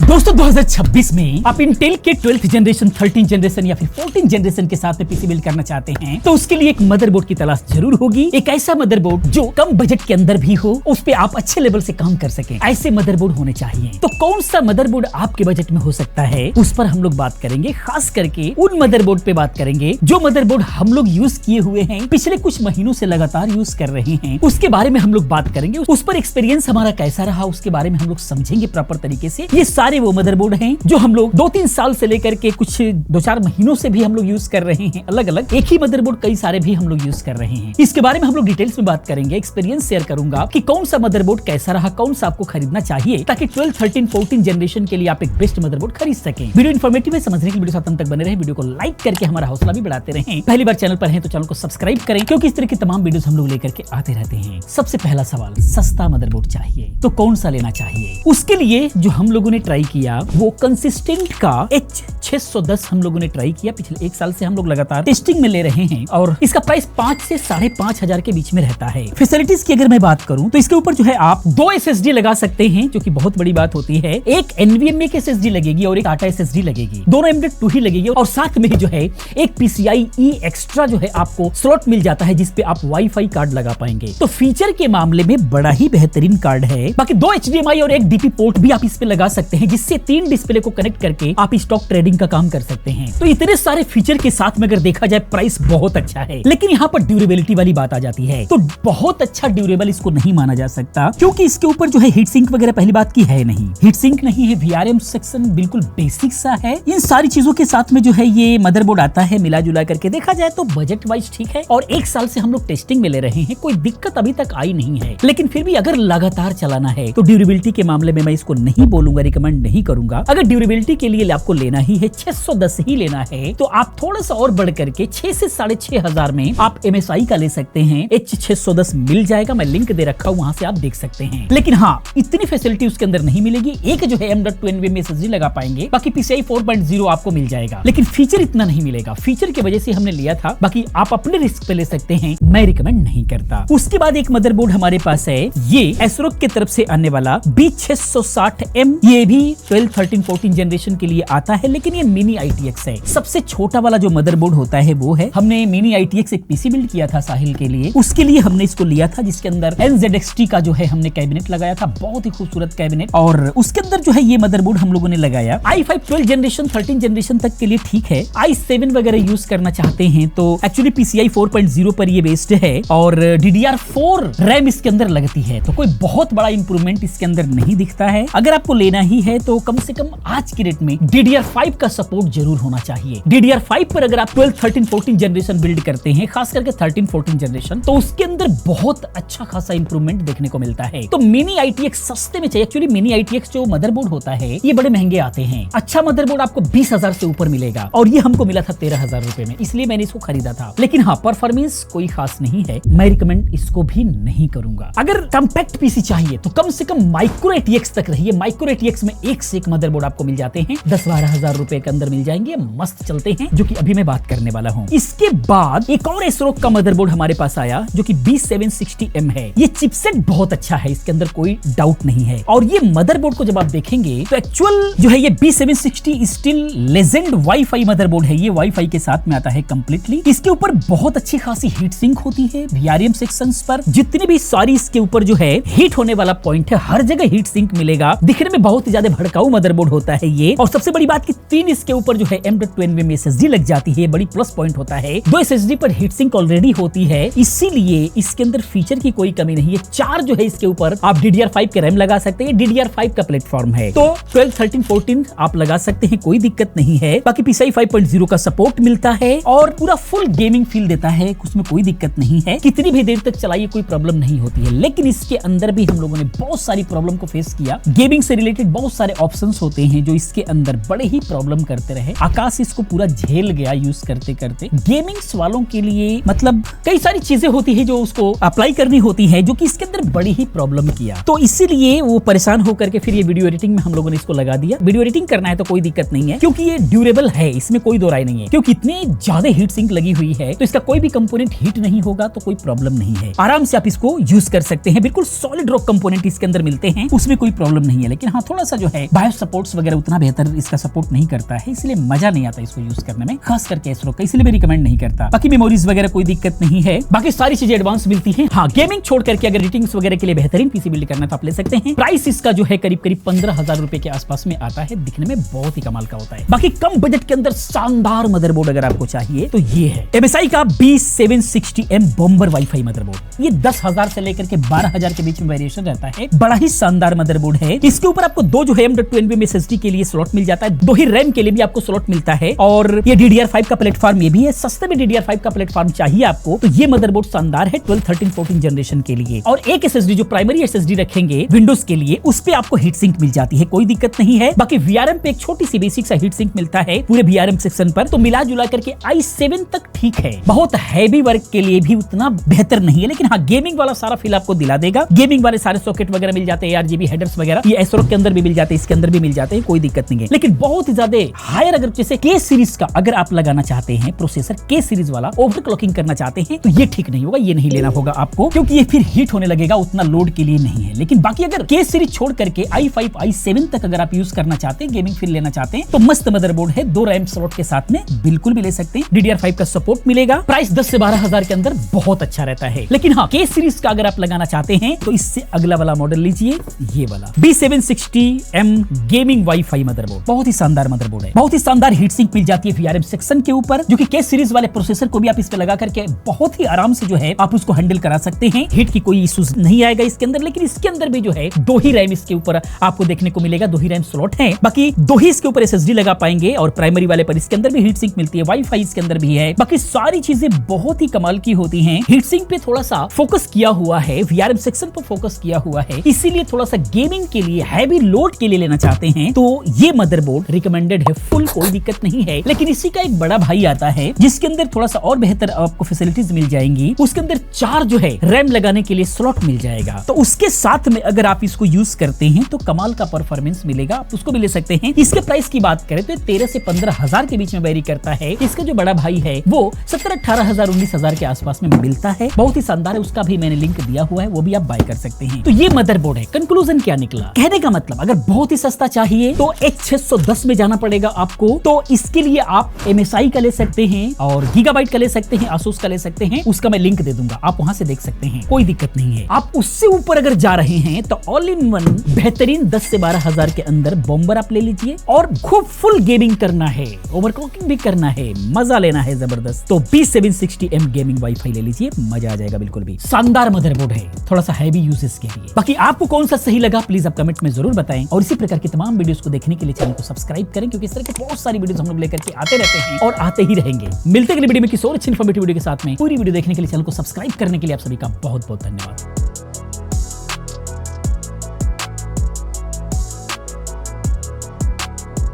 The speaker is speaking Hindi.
दोस्तों 2026 में आप इंटेल के 12th जनरेशन, 13th जनरेशन या फिर 14th जनरेशन के साथ में पीसी बिल्ड करना चाहते हैं तो उसके लिए एक मदरबोर्ड की तलाश जरूर होगी। एक ऐसा मदरबोर्ड जो कम बजट के अंदर भी हो, उस पे आप अच्छे लेवल से काम कर सके, ऐसे मदरबोर्ड होने चाहिए। तो कौन सा मदरबोर्ड आपके बजट में हो सकता है, उस पर हम लोग बात करेंगे। खास करके उन मदरबोर्ड पे बात करेंगे जो मदरबोर्ड हम लोग यूज किए हुए हैं, पिछले कुछ महीनों से लगातार यूज कर रहे हैं, उसके बारे में हम लोग बात करेंगे। उस पर एक्सपीरियंस हमारा कैसा रहा, उसके बारे में हम लोग समझेंगे प्रॉपर तरीके से। ये सारे वो मदरबोर्ड हैं जो हम लोग 2-3 साल से लेकर के कुछ 2-4 महीनों से भी हम लोग यूज कर रहे हैं। अलग अलग एक ही मदरबोर्ड कई सारे भी हम लोग यूज कर रहे हैं। इसके बारे में हम लोग डिटेल्स में बात करेंगे, एक्सपीरियंस शेयर करूंगा कि कौन सा मदरबोर्ड कैसा रहा, कौन सा आपको खरीदना चाहिए ताकि 12, 13, 14 जनरेशन के लिए आप एक बेस्ट मदरबोर्ड खरीद सकें। वीडियो इन्फॉर्मेटिव है, समझने के लिए वीडियो साथ अंत तक बने रहे। वीडियो को लाइक करके हमारा हौसला भी बढ़ाते रहें। पहली बार चैनल पर हैं तो चैनल को सब्सक्राइब करें, क्योंकि इस तरह की तमाम वीडियोस हम लोग लेकर के आते रहते हैं। सबसे पहला सवाल, सस्ता मदरबोर्ड चाहिए तो कौन सा लेना चाहिए? उसके लिए जो हम लोगों ने ट्राई किया वो कंसिस्टेंट का H610 हम लोगों ने ट्राई किया। पिछले 1 साल से हम लोग लगातार टेस्टिंग में ले रहे हैं और इसका प्राइस 5 से 5,500 हजार के बीच में रहता है। फैसिलिटीज की अगर मैं बात करूं तो इसके ऊपर जो है आप 2 SSD लगा सकते हैं, जो कि बहुत बड़ी बात होती है। एक NVMe की SSD लगेगी और एक टाटा SSD लगेगी, दोनों M.2 ही लगेगी और साथ में जो है एक PCIe एक्स्ट्रा जो है आपको स्लॉट मिल जाता है, जिसपे आप वाईफाई कार्ड लगा पाएंगे। तो फीचर के मामले में बड़ा ही बेहतरीन कार्ड है। बाकी 2 HDMI और एक DP पोर्ट भी आप इस पे लगा सकते हैं, जिससे 3 डिस्प्ले को कनेक्ट करके आप स्टॉक ट्रेडिंग का काम कर सकते हैं। तो इतने सारे फीचर के साथ में अगर देखा जाए प्राइस बहुत अच्छा है। लेकिन यहाँ पर ड्यूरेबिलिटी वाली बात आ जाती है, तो बहुत अच्छा ड्यूरेबल इसको नहीं माना जा सकता, क्योंकि इसके ऊपर जो है हीट सिंक वगैरह पहली बात की है नहीं, हीट सिंक नहीं है, VRM सेक्शन बिल्कुल बेसिक सा है। इन सारी चीजों के साथ में जो है ये मदरबोर्ड आता है। मिला जुला करके देखा जाए तो बजट वाइज ठीक है और 1 साल से हम लोग टेस्टिंग में ले रहे हैं, कोई दिक्कत अभी तक आई नहीं है। लेकिन फिर भी अगर लगातार चलाना है तो ड्यूरेबिलिटी के मामले में मैं इसको नहीं बोलूंगा, रिकमेंड नहीं करूंगा। अगर ड्यूरेबिलिटी के लिए आपको लेना ही है, 610 ही लेना है, तो आप थोड़ा सा और बढ़ करके 6 से 6,500 हजार में आप MSI का ले सकते हैं। H610 मिल जाएगा, मैं लिंक दे रखा हूं, वहां से आप देख सकते हैं। लेकिन हाँ, इतनी फैसिलिटी उसके अंदर नहीं मिलेगी। एक जो है M.2 NVMe SSD लगा पाएंगे, बाकी PCI 4.0 आपको मिल जाएगा, लेकिन फीचर इतना नहीं मिलेगा। फीचर की वजह से हमने लिया था, बाकी आप अपने रिस्क पे ले सकते हैं, मैं रिकमेंड नहीं करता। उसके बाद एक मदरबोर्ड हमारे पास है, ये एसरोक की तरफ से आने वाला B660M। ये भी 12, 13, 14 जनरेशन के लिए आता है, लेकिन ये मिनी ITX है। सबसे छोटा वाला जो मदरबोर्ड होता है वो है। हमने मिनी ITX एक पीसी बिल्ड किया था साहिल के लिए, उसके लिए हमने इसको लिया था, जिसके अंदर NZXT का जो है हमने कैबिनेट लगाया था, बहुत ही खूबसूरत कैबिनेट। और उसके अंदर जो है ये मदरबोर्ड हम लोगों ने लगाया। i5 12 जनरेशन, 13 जनरेशन तक के लिए ठीक है। i7 वगैरह यूज करना चाहते हैं तो एक्चुअली PCI 4.0 पर ये बेस्ड है और DDR4 रैम इसके अंदर लगती है, तो कोई बहुत बड़ा इंप्रूवमेंट इसके अंदर नहीं दिखता है। अगर आपको लेना ही है तो कम से कम आज की डेट में DDR5 का सपोर्ट जरूर होना चाहिए। DDR5 पर अगर आप 12, 13, 14 जनरेशन बिल्ड करते हैं, खास करके 13, 14 जनरेशन, तो उसके अंदर बहुत अच्छा खासा इंप्रूवमेंट देखने को मिलता है। तो मिनी ITX सस्ते में चाहिए। एक्चुअली मिनी ITX जो मदरबोर्ड होता है ये बड़े महंगे आते हैं। अच्छा मदरबोर्ड आपको 20,000 से ऊपर मिलेगा और ये हमको मिला था 13,000 रुपए में, इसलिए मैंने इसको खरीदा था। लेकिन हाँ, परफॉर्मेंस कोई खास नहीं है, मैं रिकमेंड इसको भी नहीं करूंगा। अगर कॉम्पैक्ट पीसी चाहिए तो कम से कम माइक्रो ATX तक रहिए। माइक्रो ATX में एक से एक मदरबोर्ड आपको मिल जाते हैं, 10-12 हजार रुपए के अंदर मिल जाएंगे, मस्त चलते हैं, जो कि अभी मैं बात करने वाला हूँ। इसके बाद एक और एसरोक का मदरबोर्ड हमारे पास आया, जो कि B760M है। ये चिपसेट बहुत अच्छा है, इसके अंदर कोई डाउट नहीं है। और ये मदरबोर्ड को जब आप देखेंगे तो एक्चुअल जो है ये B760 still legend wifi motherboard है। ये वाईफाई के साथ में आता है कंप्लीटली। इसके ऊपर बहुत अच्छी खासी हीट सिंक होती है। VRM सेक्शंस पर जितने भी सारी इसके ऊपर जो है हीट होने वाला पॉइंट है, हर जगह हीट सिंक मिलेगा। दिखने में बहुत ही ज्यादा भड़काऊ मदरबोर्ड होता है ये। और सबसे बड़ी बात कि 3 इसके ऊपर जो है M.2 NVMe SSD लग जाती है, बड़ी प्लस पॉइंट होता है। 2 SSD पर हीट सिंक ऑलरेडी होती है, इसीलिए इसके अंदर फीचर की कोई कमी नहीं है। 4 जो है इसके ऊपर आप DDR5 के रैम लगा सकते हैं। DDR5 का प्लेटफॉर्म है, तो 12, 13, 14 आप लगा सकते हैं, कोई दिक्कत नहीं है। बाकी PCI 5.0 का सपोर्ट मिलता है और पूरा फुल गेमिंग फील देता है, उसमें कोई दिक्कत नहीं है। कितनी भी देर तक चलाइए कोई प्रॉब्लम नहीं होती है। लेकिन इसके अंदर भी हम लोगों ने बहुत सारी प्रॉब्लम को फेस किया। गेमिंग से रिलेटेड बहुत सारे ऑप्शंस होते हैं जो इसके अंदर बड़े ही प्रॉब्लम प्रॉब्लम करते रहे। आकाश इसको पूरा झेल गया यूज करते करते। गेमिंग्स वालों के लिए मतलब कई सारी चीजें होती है जो उसको अप्लाई करनी होती है, जो कि इसके अंदर बड़ी ही प्रॉब्लम किया, तो इसीलिए वो परेशान होकर के फिर ये वीडियो एडिटिंग में हम लोगों ने इसको लगा दिया। वीडियो एडिटिंग करना है तो कोई दिक्कत नहीं है, क्योंकि ये ड्यूरेबल है, इसमें कोई दो राय नहीं है, क्योंकि इतने ज्यादा हीट सिंक लगी हुई है तो इसका कोई भी कंपोनेंट हीट नहीं होगा तो कोई प्रॉब्लम नहीं है। आराम से आप इसको यूज कर सकते हैं। बिल्कुल सॉलिड रॉक कंपोनेंट इसके अंदर मिलते हैं, उसमें कोई प्रॉब्लम नहीं है। लेकिन हाँ, थोड़ा सा जो है बायो सपोर्ट्स वगैरह उतना बेहतर इसका सपोर्ट नहीं करता है, इसलिए मजा नहीं आता इसको यूज करने में, खास करके एसरोक का, इसलिए मैं रिकमेंड नहीं करता। बाकी मेमोरीज वगैरह कोई दिक्कत नहीं है, बाकी सारी चीजें एडवांस मिलती हैं। हाँ, गेमिंग छोड़ करके अगर एडिटिंग्स वगैरह के लिए बेहतरीन पीसी बिल्ड करना तो आप ले सकते हैं। प्राइस इसका जो है करीब 15,000 रुपए के आसपास में आता है, दिखने में बहुत ही कमाल का होता है। बाकी कम बजट के अंदर शानदार मदरबोर्ड अगर आपको चाहिए तो ये है MSI का B760M बॉम्बर वाईफाई मदरबोर्ड। ये 10,000 से लेकर के 12,000 के बीच में वेरिएशन रहता है। बड़ा ही शानदार मदरबोर्ड है। इसके ऊपर आपको दो जो है M.2 NVMe SSD के लिए स्लॉट मिल जाता है, दो ही रैम के लिए भी आपको स्लॉट मिलता है, और ये DDR5 का प्लेटफॉर्म ये भी है। सस्ते में DDR5 का प्लेटफॉर्म चाहिए आपको तो ये मदरबोर्ड शानदार है 12, 13, 14 जनरेशन के लिए। और एक SSD जो प्राइमरी SSD रखेंगे विंडोज के लिए, उस पे आपको हीट सिंक मिल जाती है, कोई दिक्कत नहीं है। बाकी VRM पे एक छोटी सी बेसिक सा हीट सिंक मिलता है पूरे VRM सेक्शन पर, तो मिला जुला करके i7 तक ठीक है। बहुत हैवी वर्क के लिए भी उतना बेहतर नहीं है, लेकिन हाँ, गेमिंग वाला सारा फील आपको दिला देगा। गेमिंग वाले सारे सॉकेट वगैरह मिल जाते हैं, RGB हेडर्स वगैरह ये एसरोक के अंदर भी मिल जाते हैं, इसके अंदर भी मिल जाते हैं, कोई दिक्कत नहीं है। लेकिन बहुत ही ज्यादा हायर अगर जैसे K सीरीज का अगर आप लगाना चाहते हैं प्रोसेसर, K सीरीज वाला ओवरक्लॉकिंग करना चाहते हैं तो ये ठीक नहीं होगा, ये नहीं लेना होगा आपको, क्योंकि ये फिर हीट होने लगेगा, उतना लोड के लिए नहीं है। लेकिन बाकी अगर K सीरीज छोड़ करके i5, i7 तक अगर आप यूज करना चाहते हैं, गेमिंग फील लेना चाहते हैं, तो मस्त मदरबोर्ड है। 2 रैम स्लॉट के साथ में बिल्कुल भी ले सकते हैं। DDR5 का सपोर्ट मिलेगा। प्राइस 10 से 12,000 के अंदर बहुत अच्छा रहता है। लेकिन हाँ, K सीरीज का अगर आप लगाना चाहते हैं तो इससे अगला वाला मॉडल लीजिए, ये वाला B760M गेमिंग वाईफाई मदरबोर्ड। बहुत ही शानदार मदरबोर्ड है, बहुत ही शानदार हीट सिंक मिल जाती है VRM सेक्शन के ऊपर, जो कि K सीरीज वाले प्रोसेसर को भी आप इस पे लगा करके बहुत ही आराम से जो है आप उसको हैंडल करा सकते हैं। हीट की कोई इश्यूज नहीं आएगा इसके अंदर। लेकिन इसके अंदर भी जो है 2 ही रैम इसके ऊपर आपको देखने को मिलेगा, 2 ही रैम स्लॉट है। बाकी 2 ही इसके ऊपर SSD लगा पाएंगे, और प्राइमरी वाले पर इसके अंदर भी हीट सिंक मिलती है, वाईफाई इसके अंदर भी है। बाकी सारी चीजें बहुत ही कमाल की होती हैं। हीट सिंक पे थोड़ा सा फोकस किया हुआ है, VRM सेक्शन पर फोकस किया हुआ है, इसीलिए थोड़ा सा गेमिंग के लिए हैवी लोड के लिए लेना चाहते हैं तो ये मदरबोर्ड रिकमेंडेड है, फुल कोई दिक्कत नहीं है। लेकिन इसी का एक बड़ा भाई आता है जिसके अंदर थोड़ा सा और बेहतर आपको फैसिलिटीज मिल जाएंगी। उसके अंदर 4 जो है रैम लगाने के लिए स्लॉट मिल जाएगा, तो उसके साथ में अगर आप इसको यूज करते हैं तो कमाल का परफॉर्मेंस मिलेगा, आप उसको भी ले सकते हैं। इसके प्राइस की बात करें तो 13 से 15,000 के बीच में वेरी करता है। इसका जो बड़ा भाई है वो 17-18,000, 19,000 के आसपास में मिलता है। बहुत ही शानदार है, उसका भी मैंने लिंक दिया हुआ है, वो भी आप बाय कर सकते हैं। तो ये मदरबोर्ड है। कंक्लूजन क्या निकला, कहने का मतलब अगर बहुत ही सस्ता चाहिए तो H610 में जाना पड़ेगा आपको, तो इसके लिए आप MSI का ले सकते हैं और गीगाबाइट का ले सकते हैं, Asus का ले सकते हैं, उसका मैं लिंक दे दूंगा, आप वहां से देख सकते हैं, कोई दिक्कत नहीं है। आप उससे ऊपर अगर जा रहे हैं तो ऑल इन वन बेहतरीन 10 से 12,000 के अंदर बॉम्बर आप ले लीजिए, और खूब फुल गेमिंग करना है, ओवरक्लॉकिंग भी करना है, मजा लेना है जबरदस्त, तो B760M गेमिंग वाईफाई ले लीजिए, मजा आ जाएगा। बिल्कुल भी शानदार मदरबोर्ड है, थोड़ा सा हैवी यूजेस के लिए। बाकी आपको कौन सा सही लगा प्लीज आप कमेंट में जरूर बताएं, और इसी प्रकार की तमाम वीडियोस को देखने के लिए चैनल को सब्सक्राइब करें, क्योंकि इस तरह की बहुत सारी वीडियोस हम लोग लेकर के आते रहते हैं और आते ही रहेंगे। मिलते हैं अगली वीडियो में किसी और अच्छी इन्फॉर्मेटिव वीडियो के साथ में। पूरी वीडियो देखने के लिए चैनल को सब्सक्राइब करने के लिए आप सभी का बहुत बहुत धन्यवाद।